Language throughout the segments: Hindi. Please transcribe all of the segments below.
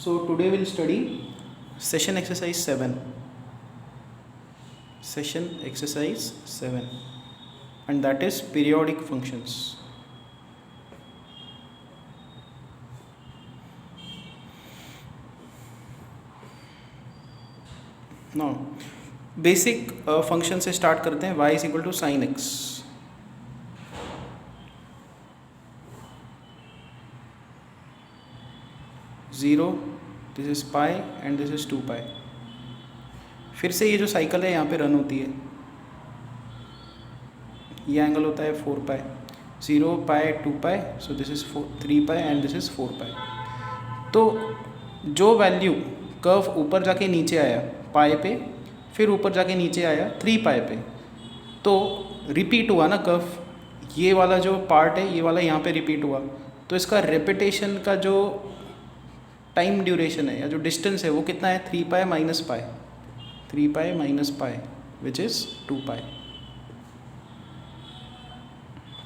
So today we'll study session exercise 7. Session exercise 7, and that is periodic functions. Now basic function से स्टार्ट करते हैं. y is equal to sine x. Zero, this is pi and this is 2 pi. फिर से ये जो साइकिल है यहाँ पे रन होती है. ये एंगल होता है 4 pi. 0 pi 2 pi, so this is 3 pi and this is 4 pi. तो जो वैल्यू कर्व ऊपर जाके नीचे आया पाई पे, फिर ऊपर जाके नीचे आया 3 पाई पे, तो रिपीट हुआ ना कर्व. ये वाला जो पार्ट है ये वाला यहाँ पे रिपीट हुआ, तो इसका रेपिटेशन का जो टाइम ड्यूरेशन है या जो डिस्टेंस है वो कितना है? 3 pi minus pi. 3 pi minus pi which is 2 पाई.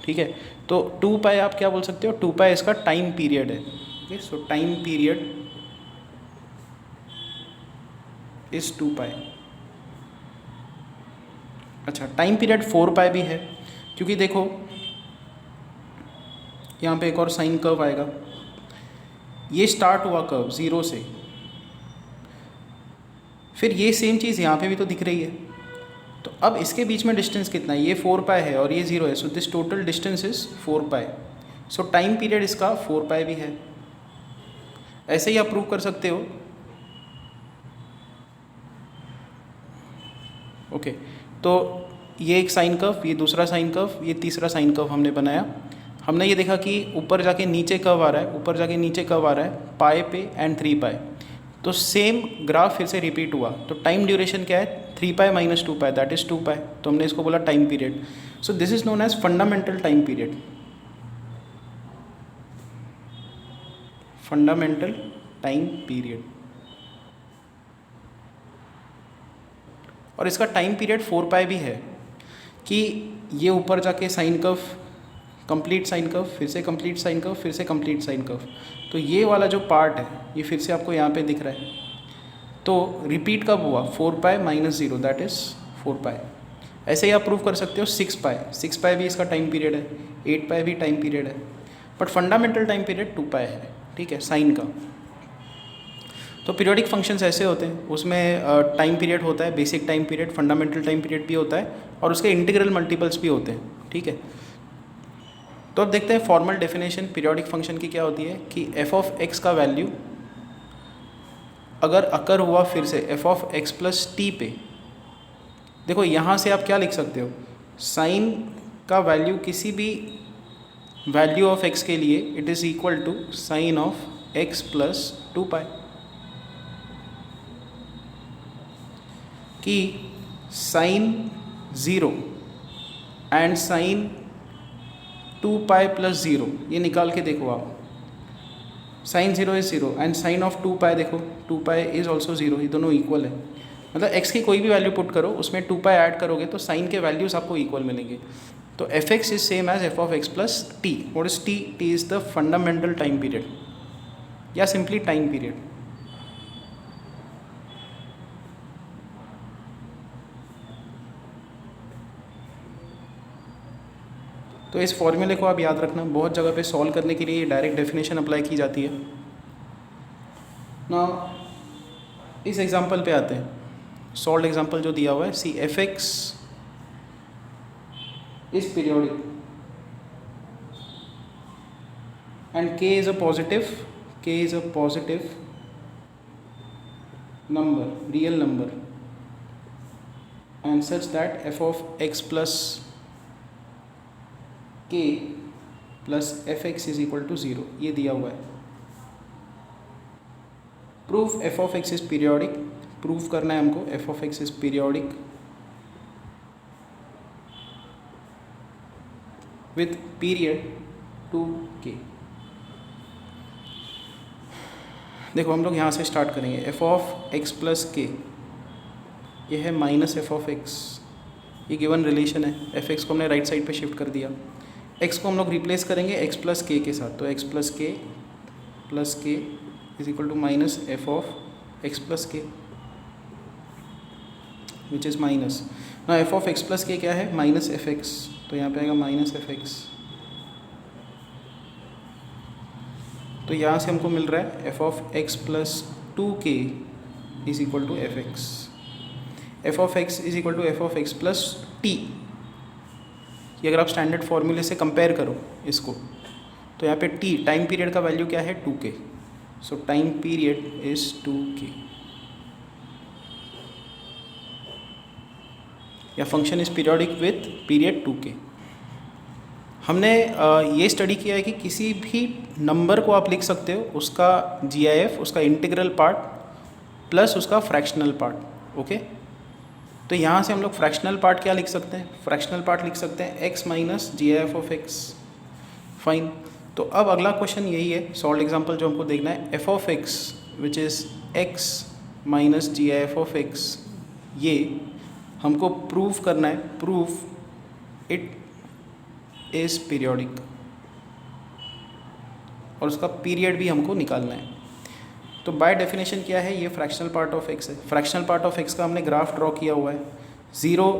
ठीक है, तो 2 पाई आप क्या बोल सकते हो? 2 पाई इसका टाइम पीरियड है. Okay, so time period is 2 पाई. अच्छा, टाइम पीरियड 4 पाई भी है, क्योंकि देखो यहाँ पे एक और साइन कर्व आएगा. ये स्टार्ट हुआ कर्व 0 से, फिर ये सेम चीज़ यहाँ पे भी तो दिख रही है. तो अब इसके बीच में डिस्टेंस कितना है? ये 4 पाई है और ये 0 है, so this total distance is 4 pi. So time period इसका 4 पाई भी है. ऐसे ही आप प्रूव कर सकते हो. ओके, तो ये एक साइन कर्व, ये दूसरा साइन कर्व, ये तीसरा साइन कर्व हमने बनाया. हमने ये देखा कि ऊपर जाके नीचे कर्व आ रहा है, ऊपर जाके नीचे कर्व आ रहा है पाई पे एंड 3 पाई. तो सेम ग्राफ फिर से रिपीट हुआ. तो टाइम ड्यूरेशन क्या है? 3 pi minus 2 pi, that is 2 pi. तो हमने इसको बोला time period. So this is known as fundamental time period. Fundamental time period. और इसका टाइम पीरियड 4 पाई भी है, कि ये ऊपर जाके sine curve, complete sine curve, फिर से कंप्लीट साइन कर्व, फिर से कंप्लीट साइन कर्व. तो ये वाला जो पार्ट है ये फिर से आपको यहाँ पे दिख रहा है. तो रिपीट कब हुआ? 4 पाई माइनस 0, दैट इज़ 4 पाई. ऐसे ही आप प्रूव कर सकते हो 6 पाई. 6 पाई भी इसका टाइम पीरियड है, 8 पाई भी टाइम पीरियड है, बट फंडामेंटल टाइम पीरियड 2 पाई है. ठीक है, साइन का. तो पीरियोडिक फंक्शंस ऐसे होते हैं, उसमें टाइम पीरियड होता है, basic time period, fundamental time period भी होता है, और उसके इंटीग्रल मल्टीपल्स भी होते हैं. ठीक है, तो अब देखते हैं फॉर्मल डेफिनेशन पीरियोडिक फंक्शन की क्या होती है. कि एफ ऑफ एक्स का वैल्यू अगर अकर हुआ फिर से F of x plus T पे, देखो यहाँ से आप क्या लिख सकते हो? साइन का वैल्यू किसी भी वैल्यू ऑफ एक्स के लिए it is equal to sine of x plus 2 pi. कि sine 0 and sine 2 pi plus 0, ये निकाल के देखो आप. Sine 0 is 0 and sine of 2 pi, देखो 2 पाई इज़ ऑल्सो 0, ये दोनों इक्वल है. मतलब x की कोई भी वैल्यू पुट करो, उसमें 2 पाई ऐड करोगे तो साइन के वैल्यूज़ आपको इक्वल मिलेंगे. तो F x is same as F of x plus T. What is T? T is the fundamental time period या सिंपली टाइम पीरियड. तो इस फॉर्मूले को आप याद रखना. बहुत जगह पे सॉल्व करने के लिए डायरेक्ट डेफिनेशन अप्लाई की जाती है ना. इस एग्जांपल पे आते हैं. सॉल्व एग्जांपल जो दिया हुआ है, see f x is periodic and k is a positive number, real number, and such that f of x plus k plus f x is equal to 0. ये दिया हुआ है. Proof f of x is periodic. Proof करना है हमको f of x is periodic with period 2k. देखो हम लोग यहाँ से स्टार्ट करेंगे. एफ ऑफ एक्स प्लस के, ये है माइनस एफ ऑफ एक्स. ये गिवन रिलेशन है. एफ एक्स को हमने राइट साइड पे शिफ्ट कर दिया. एक्स को हम लोग रिप्लेस करेंगे एक्स प्लस के साथ. तो x plus K is equal to minus F of x plus K which is minus ना F of x plus K क्या है माइनस एफ एक्स, तो यहाँ पे आएगा माइनस एफ एक्स। तो यहाँ से हमको मिल रहा है f of x plus two k is equal to f x. F of x is equal to F of x plus t. ये अगर आप स्टैंडर्ड फॉर्मूले से कंपेयर करो इसको, तो यहाँ पे टी टाइम पीरियड का वैल्यू क्या है 2k। So time period is 2k या function is periodic with period 2k। हमने ये स्टडी किया है कि किसी भी नंबर को आप लिख सकते हो उसका GIF, उसका इंटीग्रल पार्ट प्लस उसका फ्रैक्शनल पार्ट। ओके, तो यहाँ से हम लोग फ्रैक्शनल पार्ट क्या लिख सकते हैं, फ्रैक्शनल पार्ट लिख सकते हैं x minus GIF of x। Fine, तो अब अगला क्वेश्चन यही है, सॉल्व एग्जांपल जो हमको देखना है, f of x which is x minus GIF of x, ये हमको प्रूव करना है, प्रूव इट इज़ पीरियोडिक, और उसका पीरियड भी हमको निकालना है। तो बाय डेफिनेशन क्या है, ये फ्रैक्शनल पार्ट ऑफ x है। फ्रैक्शनल पार्ट ऑफ x का हमने ग्राफ ड्रॉ किया हुआ है। 0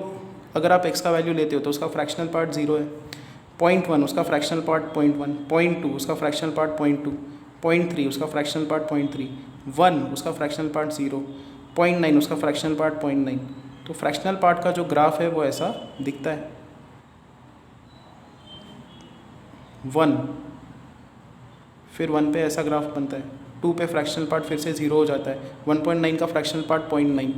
अगर आप x का वैल्यू लेते हो तो उसका फ्रैक्शनल पार्ट 0 है। 0.1 उसका फ्रैक्शनल पार्ट 0.1, 0.2 उसका फ्रैक्शनल पार्ट 0.2, 0.3 उसका फ्रैक्शनल पार्ट 0.3, 1 उसका फ्रैक्शनल पार्ट 0, 0.9 उसका फ्रैक्शनल पार्ट 0.9। तो फ्रैक्शनल पार्ट का जो ग्राफ है वो ऐसा दिखता है। 1 फिर 1 पे ऐसा ग्राफ बनता है, 2 पे फ्रैक्शनल पार्ट फिर से 0 हो जाता है, 1.9 का fractional part 0.9।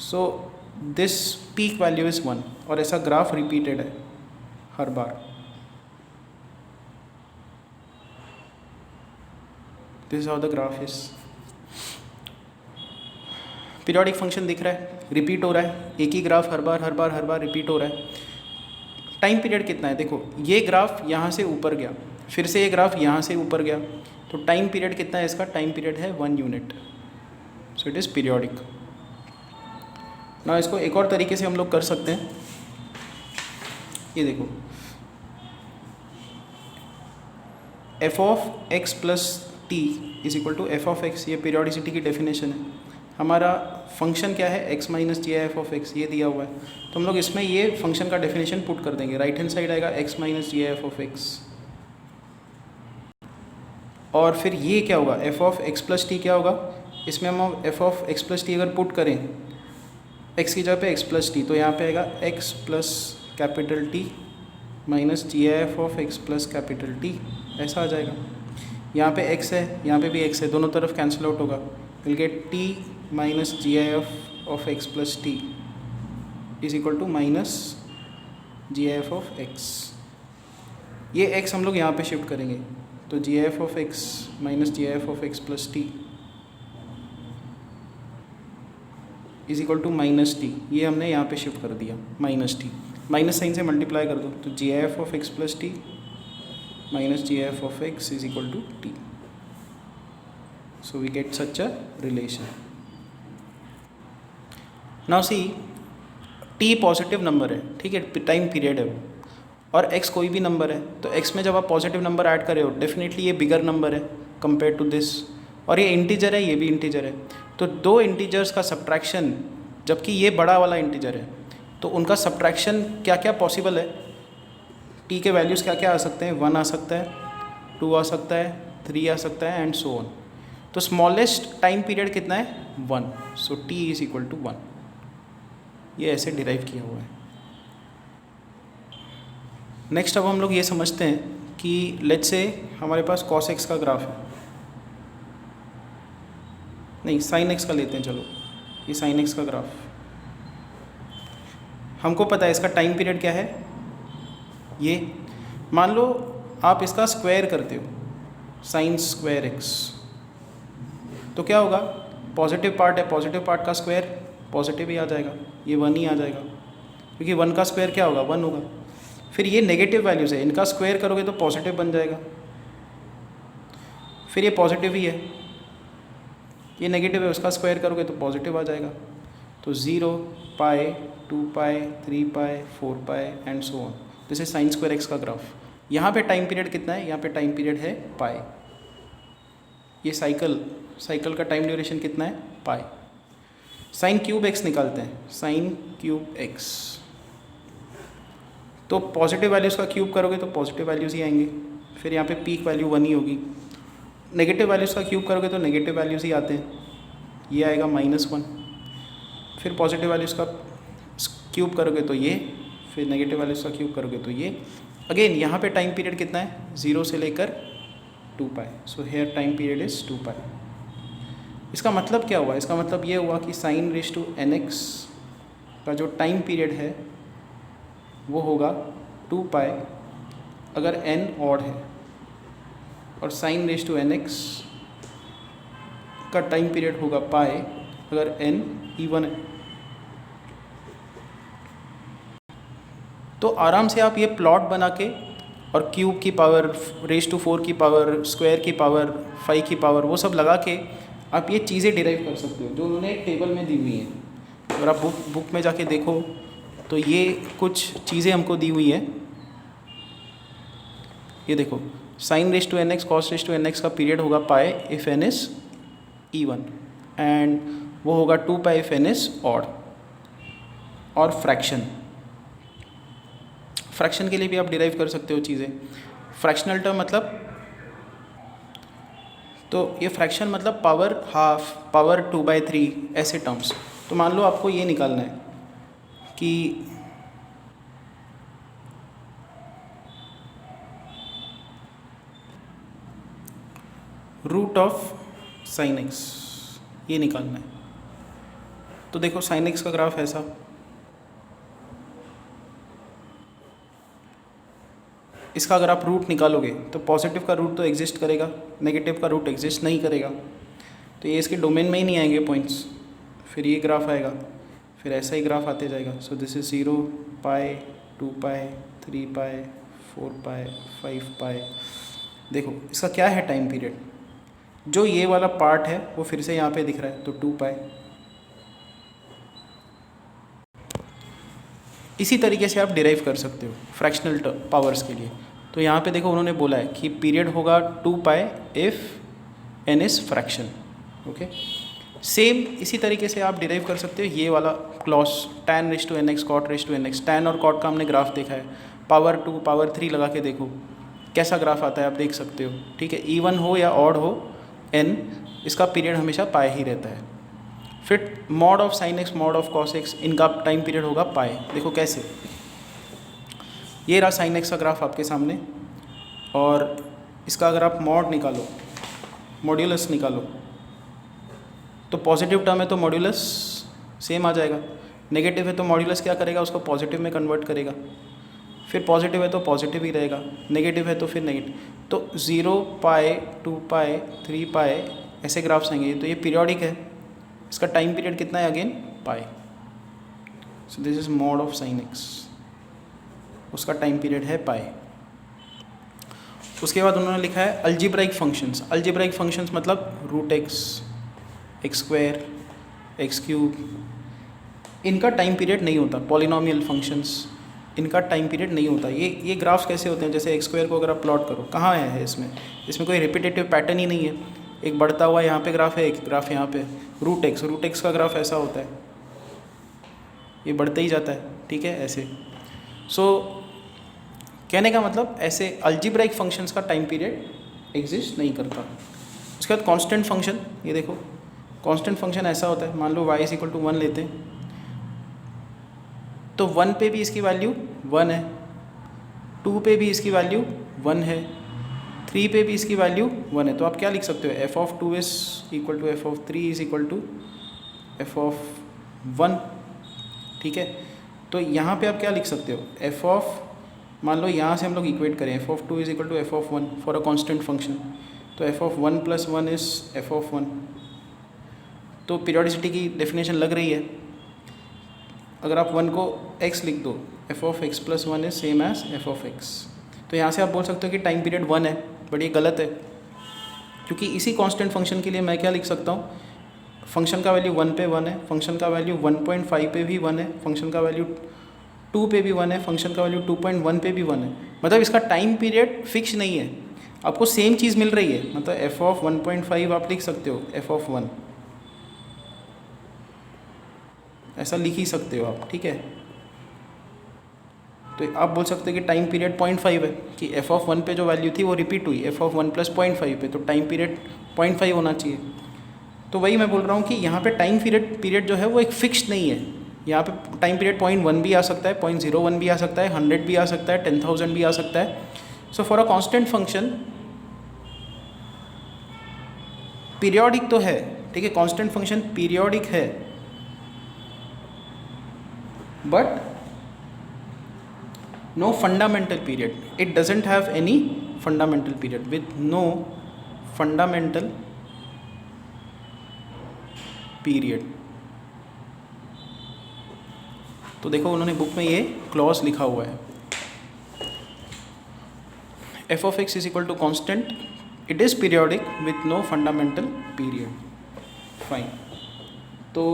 So this peak value is 1, और ऐसा ग्राफ रिपीटेड है हर बार। This is how the graph is. Periodic function दिख रहा है, रिपीट हो रहा है, एक ही ग्राफ हर बार रिपीट हो रहा है। टाइम पीरियड कितना है, देखो ये ग्राफ यहाँ से ऊपर गया, फिर से ये ग्राफ यहाँ से ऊपर गया, तो टाइम पीरियड कितना है इसका, टाइम पीरियड है 1 unit. So it is periodic. ना इसको एक और तरीके से हम लोग कर सकते हैं, ये देखो F of x plus T is equal to F of x, ये पीरियोडिसिटी की डेफिनेशन है। हमारा फंक्शन क्या है, x minus GIF of x, ये दिया हुआ है, तो हम लोग इसमें ये फंक्शन का डेफिनेशन पुट कर देंगे। राइट हैंड साइड आएगा x minus GIF of x, और फिर ये क्या होगा, f of x plus T क्या होगा, इसमें हम f of x plus T अगर पुट करें x की जगह पे x प्लस टी, तो यहाँ पे आएगा x plus capital T minus GIF of x plus capital T, ऐसा आ जाएगा। यहाँ पे x है, यहाँ पे भी x है, दोनों तरफ कैंसिल आउट होगा, will get T minus GIF of x plus T is equal to minus GIF of x। ये x हम लोग यहाँ पे शिफ्ट करेंगे, तो GIF of x minus GIF of x plus T is equal to minus T, ये हमने यहाँ पे शिफ्ट कर दिया माइनस टी, माइनस साइन से मल्टीप्लाई कर दो, तो GIF of x plus T minus GIF of x is equal to T. So we get such a relation. Now see t positive number है, ठीक है, टाइम पीरियड है वो, और x कोई भी नंबर है, तो x में जब आप पॉजिटिव नंबर ऐड कर रहे हो डेफिनेटली ये बिगर नंबर है कंपेयर टू दिस, और ये इंटीजर है, ये भी इंटीजर है। तो दो इंटीजर्स का सब्ट्रैक्शन, जबकि ये बड़ा वाला इंटीजर है, तो उनका सब्ट्रैक्शन क्या क्या पॉसिबल है, t के वैल्यूज़ क्या क्या आ सकते हैं, 1 आ सकता है, 2 आ सकता है, 3 आ सकता है, एंड सो ऑन। तो स्मॉलेस्ट टाइम पीरियड कितना है, 1, सो t इज इक्वल टू 1। ये ऐसे डिराइव किया हुआ है। नेक्स्ट अब हम लोग ये समझते हैं कि लेट्स से हमारे पास cos x का ग्राफ है, नहीं sin x का लेते हैं, चलो ये sin x का ग्राफ, हमको पता है इसका टाइम पीरियड क्या है। ये मान लो आप इसका स्क्वायर करते हो, sin स्क्वायर x, तो क्या होगा, पॉजिटिव पार्ट है, पॉजिटिव पार्ट का स्क्वायर पॉजिटिव ही आ जाएगा, ये 1 ही आ जाएगा, क्योंकि 1 का स्क्वायर क्या होगा, 1 होगा। फिर ये नेगेटिव वैल्यूज़ है, इनका स्क्वायर करोगे तो पॉजिटिव बन जाएगा, फिर ये पॉजिटिव ही है, ये नेगेटिव है, उसका स्क्वायर करोगे तो पॉजिटिव आ जाएगा। तो 0, pi, 2 pi, 3 pi, 4 pi and so on. This is sine square x का ग्राफ। यहाँ पे टाइम पीरियड कितना है, यहाँ पे टाइम पीरियड है पाई। ये साइकिल का टाइम ड्यूरेशन कितना है, पाई। साइन क्यूब एक्स निकालते हैं, साइन क्यूब एक्स, तो पॉजिटिव वैल्यूज़ का क्यूब करोगे तो पॉजिटिव वैल्यूज़ ही आएंगे, फिर यहाँ पे पीक वैल्यू 1 ही होगी। नेगेटिव वैल्यूज़ का क्यूब करोगे तो नेगेटिव वैल्यूज़ ही आते हैं, ये आएगा -1। फिर पॉजिटिव वैल्यूज़ का क्यूब करोगे तो ये, फिर नेगेटिव वैल्यूज़ का क्यूब करोगे तो ये। अगेन यहाँ पे टाइम पीरियड कितना है, 0 से लेकर 2 pi. So here time period is 2 pi. इसका मतलब क्या हुआ, इसका मतलब ये हुआ कि साइन रेज टू nx का जो टाइम पीरियड है वो होगा 2 पाई अगर n ऑड है, और साइन रेज टू nx का टाइम पीरियड होगा पाई अगर n इवन है। तो आराम से आप ये प्लॉट बना के और क्यूब की पावर, रेज टू 4 की पावर, स्क्वायर की पावर, 5 की पावर, वो सब लगा के आप ये चीज़ें डिराइव कर सकते हो जो उन्होंने एक टेबल में दी हुई हैं। अगर आप बुक में जाके देखो तो ये कुछ चीज़ें हमको दी हुई हैं। ये देखो, sine raise to nx cos raise to nx का पीरियड होगा pi if n is even, and वो होगा 2 pi if n is odd. और फ्रैक्शन के लिए भी आप डिराइव कर सकते हो चीज़ें। फ्रैक्शनल टर्म मतलब, तो ये फ्रैक्शन मतलब पावर हाफ, पावर 2/3 ऐसे टर्म्स। तो मान लो आपको ये निकालना है कि रूट ऑफ साइन एक्स, ये निकालना है। तो देखो साइन एक्स का ग्राफ ऐसा, इसका अगर आप रूट निकालोगे तो पॉजिटिव का रूट तो एग्जिस्ट करेगा, नेगेटिव का रूट एग्जिस्ट नहीं करेगा, तो ये इसके डोमेन में ही नहीं आएंगे पॉइंट्स। फिर ये ग्राफ आएगा, फिर ऐसा ही ग्राफ आते जाएगा। सो this is 0 pi, 2 pi, 3 pi, 4 पाई, 5 पाई। देखो इसका क्या है टाइम पीरियड, जो ये वाला पार्ट है वो फिर से यहाँ पे दिख रहा है, तो 2 पाई। इसी तरीके से आप डिराइव कर सकते हो फ्रैक्शनल पावर्स के लिए। तो यहाँ पे देखो उन्होंने बोला है कि पीरियड होगा 2 pi if n is fraction. Okay, same इसी तरीके से आप डिराइव कर सकते हो ये वाला clause, tan raise to nx cot raise to nx। tan और कॉट का हमने ग्राफ देखा है, पावर 2 पावर 3 लगा के देखो कैसा ग्राफ आता है, आप देख सकते हो। ठीक है, इवन हो या ऑड हो n, इसका पीरियड हमेशा पाई ही रहता है। फिर mod of sine x, mod of cos x, इनका टाइम पीरियड होगा पाई। देखो कैसे, ये रहा साइन एक्स का ग्राफ आपके सामने, और इसका अगर आप मॉड निकालो, मॉड्यूलस निकालो, तो पॉजिटिव टर्म है तो मॉड्यूलस सेम आ जाएगा, नेगेटिव है तो मॉड्यूलस क्या करेगा, उसको पॉजिटिव में कन्वर्ट करेगा, फिर पॉजिटिव है तो पॉजिटिव ही रहेगा, नेगेटिव है तो फिर नेगेटिव। तो 0 पाई, 2 पाई, 3 पाई ऐसे ग्राफ्स आएंगे। तो ये पीरियोडिक है, इसका टाइम पीरियड कितना है, again pi. So this is mod of sine x, उसका टाइम पीरियड है पाई। उसके बाद उन्होंने लिखा है अल्जीब्राइक फंक्शंस। अल्जीब्राइक फंक्शंस मतलब root x, x square, x cube, इनका टाइम पीरियड नहीं होता। पॉलिनोमियल फंक्शंस, इनका टाइम पीरियड नहीं होता। ये ग्राफ्स कैसे होते हैं, जैसे एक्स स्क्वायर को अगर आप प्लॉट करो, कहाँ है इसमें कोई रिपीटेटिव पैटर्न ही नहीं है। एक बढ़ता हुआ यहाँ पे ग्राफ है, एक ग्राफ यहाँ पे। रूट एक्स का ग्राफ ऐसा होता है, ये बढ़ता ही जाता है, ठीक है, ऐसे। सो कहने का मतलब ऐसे अल्जीब्राइक फंक्शंस का टाइम पीरियड एग्जिस्ट नहीं करता। उसके बाद कांस्टेंट फंक्शन, ये देखो कांस्टेंट फंक्शन ऐसा होता है, मान लो y इज इक्वल टू 1 लेते हैं, तो 1 पे भी इसकी वैल्यू 1 है, 2 पे भी इसकी वैल्यू 1 है, 3 पे भी इसकी वैल्यू 1 है। तो आप क्या लिख सकते हो, f(2) is equal to f(3) is equal to f(1). ठीक है, तो यहाँ पे आप क्या लिख सकते हो, मान लो यहाँ से हम लोग इक्वेट करें, f(2) is equal to f(1) for a constant function, तो f(1 + 1) इज f(1). तो पीरियोडिसिटी की डेफिनेशन लग रही है। अगर आप 1 को x लिख दो, f(x + 1) is same as f(x). तो यहाँ से आप बोल सकते हो कि टाइम पीरियड 1 है, बट ये गलत है, क्योंकि इसी कांस्टेंट फंक्शन के लिए मैं क्या लिख सकता हूँ, फंक्शन का वैल्यू 1 पे 1 है, फंक्शन का वैल्यू 1.5 पे भी 1 है, फंक्शन का वैल्यू 2 पे भी 1 है, फंक्शन का वैल्यू 2.1 पे भी 1 है। मतलब इसका टाइम पीरियड फिक्स नहीं है। आपको सेम चीज़ मिल रही है, मतलब एफ ऑफ 1.5 आप लिख सकते हो, एफ ऑफ 1 ऐसा लिख ही सकते हो आप, ठीक है। तो आप बोल सकते हो कि टाइम पीरियड 0.5 है, कि एफ ऑफ 1 पे जो वैल्यू थी वो रिपीट हुई एफ ऑफ 1 + 0.5 पे, तो टाइम पीरियड 0.5 होना चाहिए। तो वही मैं बोल रहा हूँ कि यहाँ पे टाइम पीरियड जो है वो एक फिक्स्ड नहीं है। यहाँ पे टाइम पीरियड 0.1 भी आ सकता है, 0.01 भी आ सकता है, 100 भी आ सकता है, 10,000 भी आ सकता है। So for a constant function periodic तो है, ठीक है, कांस्टेंट फंक्शन पीरियोडिक है, but no fundamental period. It doesn't have any fundamental period. With no fundamental period. तो देखो उन्होंने बुक में ये क्लॉज लिखा हुआ है, f of x is equal to constant, it is periodic with no fundamental period. Fine. तो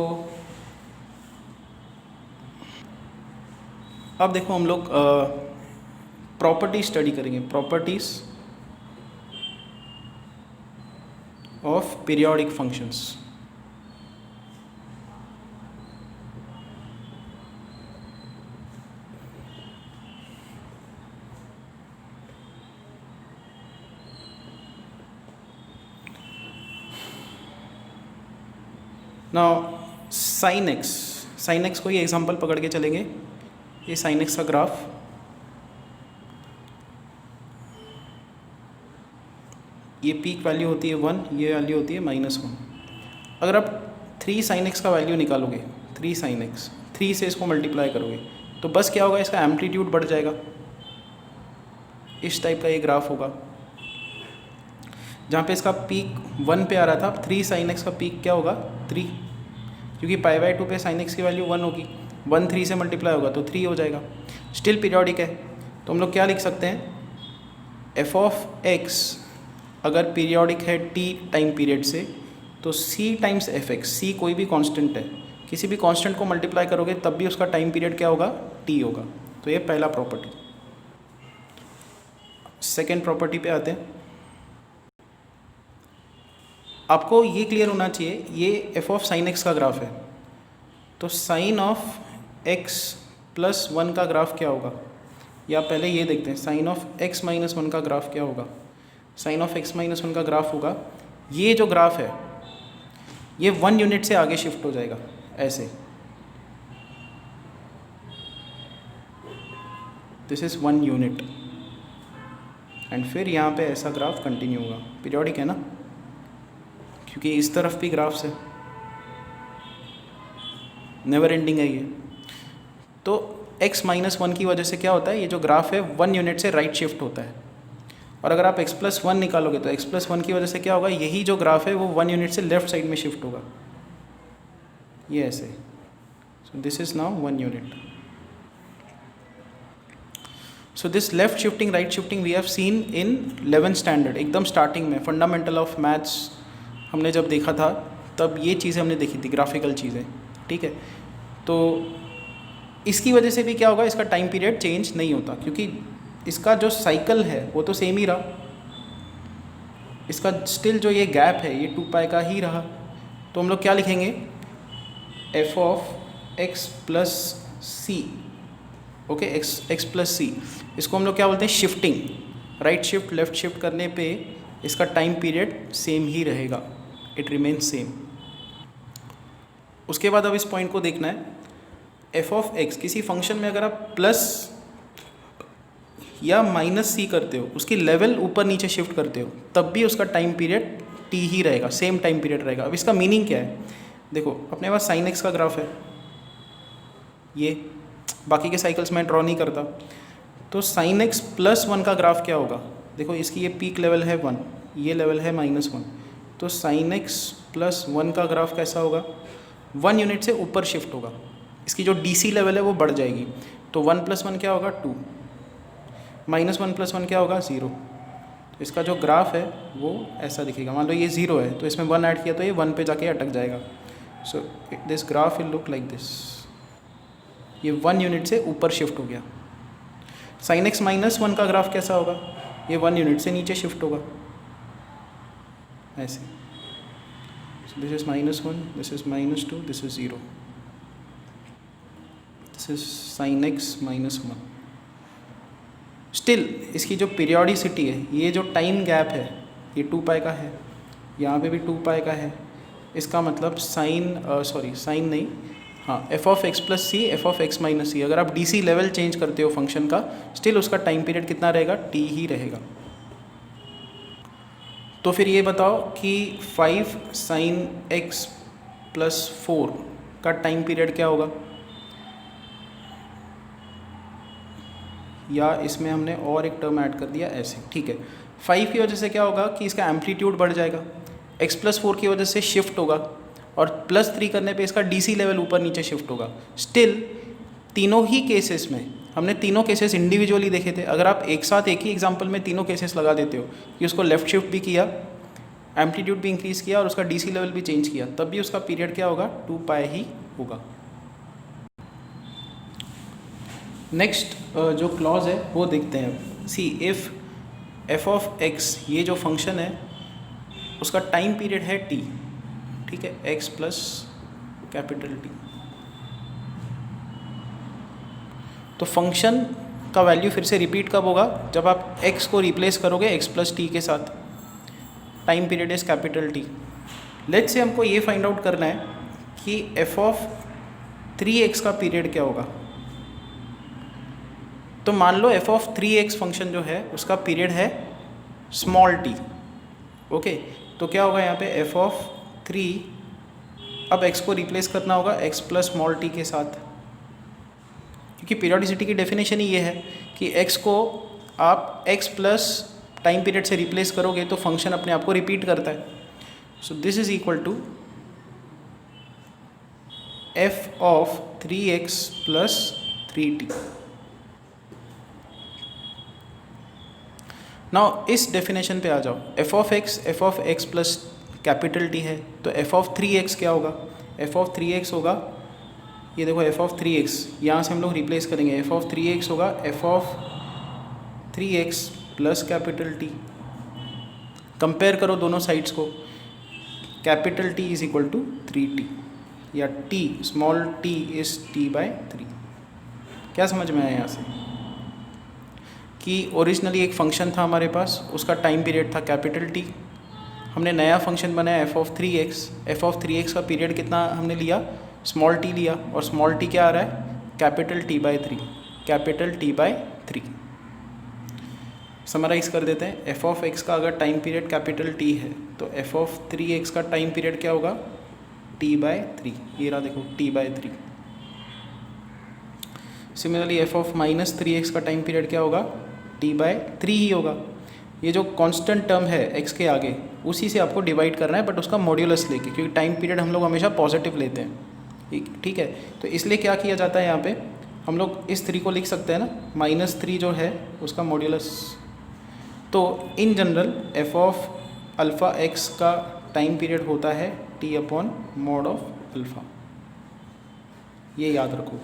अब देखो हम लोग प्रॉपर्टी स्टडी करेंगे, properties of periodic functions. Now sine x को ही एग्जांपल पकड़ के चलेंगे। ये साइन एक्स का ग्राफ, ये पीक वैल्यू होती है 1, ये वैल्यू होती है -1। अगर आप 3 साइन एक्स का वैल्यू निकालोगे, 3 साइन एक्स, 3 से इसको मल्टीप्लाई करोगे तो बस क्या होगा, इसका एम्पलीट्यूड बढ़ जाएगा। इस टाइप का ये ग्राफ होगा, जहाँ पे इसका पीक 1 पे आ रहा था, 3 साइन एक्स का पीक क्या होगा 3, क्योंकि π/2 पे साइन एक्स की वैल्यू 1 होगी, 1 3 से मल्टीप्लाई होगा तो 3 हो जाएगा। स्टिल पीरियोडिक है, तो हम लोग क्या लिख सकते हैं, एफ ऑफ एक्स अगर पीरियोडिक है t टाइम पीरियड से, तो c टाइम्स एफ एक्स, सी कोई भी कांस्टेंट है, किसी भी कांस्टेंट को मल्टीप्लाई करोगे तब भी उसका टाइम पीरियड क्या होगा, t होगा। तो ये पहला प्रॉपर्टी। सेकेंड प्रॉपर्टी पे आते हैं। आपको ये क्लियर होना चाहिए, ये एफ ऑफ साइन एक्स का ग्राफ है, तो साइन ऑफ x + 1 का ग्राफ क्या होगा, या पहले ये देखते हैं साइन ऑफ x - 1 का ग्राफ क्या होगा। साइन ऑफ x - 1 का ग्राफ होगा, ये जो ग्राफ है ये 1 यूनिट से आगे शिफ्ट हो जाएगा ऐसे, दिस इज़ 1 यूनिट, एंड फिर यहाँ पे ऐसा ग्राफ कंटिन्यू होगा। पीरियोडिक है ना, क्योंकि इस तरफ भी ग्राफ्स है, नेवर एंडिंग है ये। तो x - 1 की वजह से क्या होता है, ये जो ग्राफ है 1 यूनिट से राइट शिफ्ट होता है, और अगर आप x + 1 निकालोगे तो x + 1 की वजह से क्या होगा, यही जो ग्राफ है वो 1 यूनिट से लेफ्ट साइड में शिफ्ट होगा, ये ऐसे। So this is now 1 unit. So this left shifting right shifting we have seen in 11th standard, एकदम स्टार्टिंग में फंडामेंटल ऑफ मैथ्स हमने जब देखा था तब ये चीज़ें हमने देखी थी, ग्राफिकल चीज़ें, ठीक है। तो इसकी वजह से भी क्या होगा, इसका टाइम पीरियड चेंज नहीं होता, क्योंकि इसका जो साइकिल है वो तो सेम ही रहा, इसका स्टिल जो ये गैप है ये 2π का ही रहा। तो हम लोग क्या लिखेंगे, F of x + c, okay, x + c, इसको हम लोग क्या बोलते हैं, shifting, right shift left shift करने पे इसका टाइम पीरियड सेम ही रहेगा, इट रिमेन सेम। उसके बाद अब इस पॉइंट को देखना है, एफ ऑफ एक्स किसी फंक्शन में अगर आप प्लस या -c करते हो, उसकी लेवल ऊपर नीचे शिफ्ट करते हो, तब भी उसका टाइम पीरियड t ही रहेगा, सेम टाइम पीरियड रहेगा। अब इसका मीनिंग क्या है, देखो अपने पास साइन एक्स का ग्राफ है, ये बाकी के साइकिल्स में ड्रॉ नहीं करता, तो साइन एक्स + 1 का ग्राफ क्या होगा, देखो इसकी ये पीक लेवल है 1, ये लेवल है -1, तो साइन एक्स + 1 का ग्राफ कैसा होगा, 1 यूनिट से ऊपर शिफ्ट होगा, इसकी जो DC लेवल है वो बढ़ जाएगी, तो 1 + 1 क्या होगा 2, -1 + 1 क्या होगा 0। तो इसका जो ग्राफ है वो ऐसा दिखेगा, मान लो ये 0 है तो इसमें 1 ऐड किया तो ये 1 पे जाके अटक जाएगा। So this graph will look like this, ये 1 यूनिट से ऊपर शिफ्ट हो गया। साइन एक्स - 1 का ग्राफ कैसा होगा, ये 1 यूनिट से नीचे शिफ्ट होगा ऐसे। So this is -1, this is -2, this is 0, this is sin x -1। Still इसकी जो पीरियोडिसिटी है, ये जो टाइम गैप है, ये 2 पाई का है, यहाँ पे भी 2 पाई का है। इसका मतलब साइन नहीं, हाँ, f(x + c, f(x - c), अगर आप dc लेवल चेंज करते हो फंक्शन का, स्टिल उसका टाइम पीरियड कितना रहेगा, t ही रहेगा। तो फिर ये बताओ कि 5 sin x + 4 का टाइम पीरियड क्या होगा, या इसमें हमने और एक टर्म ऐड कर दिया ऐसे, ठीक है। 5 की वजह से क्या होगा कि इसका एम्पलीट्यूड बढ़ जाएगा, x + 4 की वजह से शिफ्ट होगा, और +3 करने पे इसका डीसी लेवल ऊपर नीचे शिफ्ट होगा। स्टिल तीनों ही केसेस में हमने तीनों केसेस इंडिविजुअली देखे थे। अगर आप एक साथ एक ही एग्जांपल में तीनों केसेस लगा देते हो कि उसको लेफ्ट शिफ्ट भी किया, एम्पलीट्यूड भी इंक्रीज़ किया और उसका डीसी लेवल भी चेंज किया, तब भी उसका पीरियड क्या होगा, 2 पाई ही होगा। नेक्स्ट जो क्लॉज है वो देखते हैं। सी इफ़ f(x), ये जो फंक्शन है उसका टाइम पीरियड है t, ठीक है, x + T, तो फंक्शन का वैल्यू फिर से रिपीट कब होगा, जब आप x को रिप्लेस करोगे x + t के साथ। Time period is T। Let's say हमको ये फाइंड आउट करना है कि f(3x) का पीरियड क्या होगा। तो मान लो f(3x) फंक्शन जो है उसका पीरियड है t, ओके। तो क्या होगा यहाँ पे f(3), अब x को रिप्लेस करना होगा x + t के साथ, क्योंकि पीरियोडिसिटी की डेफिनेशन ही ये है कि x को आप x प्लस टाइम पीरियड से रिप्लेस करोगे तो फंक्शन अपने आप को रिपीट करता है। So this is equal to f(3x + 3t)। Now इस डेफिनेशन पे आ जाओ। f(x) प्लस T है, तो f(3x) क्या होगा, f(3x) होगा, ये देखो f(3x), यहाँ से हम लोग रिप्लेस करेंगे, f(3x) होगा f(3x प्लस T। कंपेयर करो दोनों साइड्स को, T is equal to 3t, या स्मॉल t इज t/3। क्या समझ में आया यहाँ से कि ओरिजिनली एक फंक्शन था हमारे पास, उसका टाइम पीरियड था T, हमने नया फंक्शन बनाया f(3x), f(3x) का पीरियड कितना हमने लिया, स्मॉल t लिया, और स्मॉल t क्या आ रहा है, T/3। समराइज़ कर देते हैं, f(x) का अगर टाइम पीरियड T है तो f(3x) का टाइम पीरियड क्या होगा, T/3। ये रहा देखो, T/3। सिमिलरली f(-3x) का टाइम पीरियड क्या होगा, T/3 ही होगा। ये जो कांस्टेंट टर्म है x के आगे, उसी से आपको डिवाइड करना है, बट उसका मॉड्यूलस लेके, क्योंकि टाइम पीरियड हम लोग हमेशा पॉजिटिव लेते हैं, ठीक है। तो इसलिए क्या किया जाता है, यहाँ पे हम लोग इस 3 को लिख सकते हैं ना, -3 जो है उसका मॉड्यूलस। तो इन जनरल f(α(x) का टाइम पीरियड होता है T/mod ऑफ अल्फ़ा, ये याद रखो।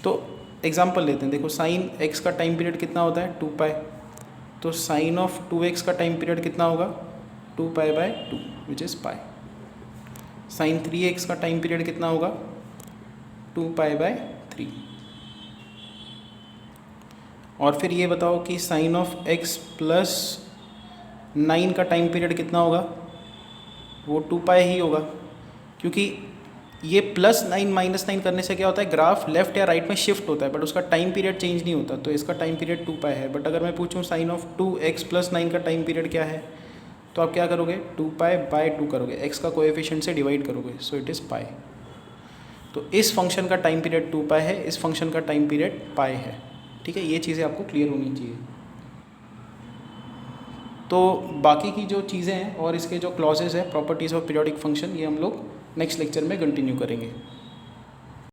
तो एग्जांपल लेते हैं, देखो sin x का टाइम पीरियड कितना होता है, 2 पाई, तो sin ऑफ 2x का टाइम पीरियड कितना होगा, 2 पाई/2 which is pi. sin 3x का टाइम पीरियड कितना होगा, 2 पाई/3। और फिर ये बताओ कि sin ऑफ x + 9 का टाइम पीरियड कितना होगा, वो 2 पाई ही होगा, क्योंकि ये +9 -9 करने से क्या होता है, ग्राफ लेफ्ट या राइट में शिफ्ट होता है, बट उसका टाइम पीरियड चेंज नहीं होता, तो इसका टाइम पीरियड 2 पाई है। बट अगर मैं पूछूं sin ऑफ 2x + 9 का टाइम पीरियड क्या है, तो आप क्या करोगे, 2 पाई/2 करोगे, x का कोएफिशिएंट से डिवाइड करोगे, सो इट इज़ पाई। तो इस फंक्शन का टाइम पीरियड 2 पाई है, इस फंक्शन का टाइम पीरियड पाई है, ठीक है। ये चीज़ें आपको क्लियर होनी चाहिए। तो बाकी की जो चीज़ें हैं और इसके जो क्लॉजेज हैं, प्रॉपर्टीज़ ऑफ पीरियोडिक फंक्शन, ये हम लोग नेक्स्ट लेक्चर में कंटिन्यू करेंगे।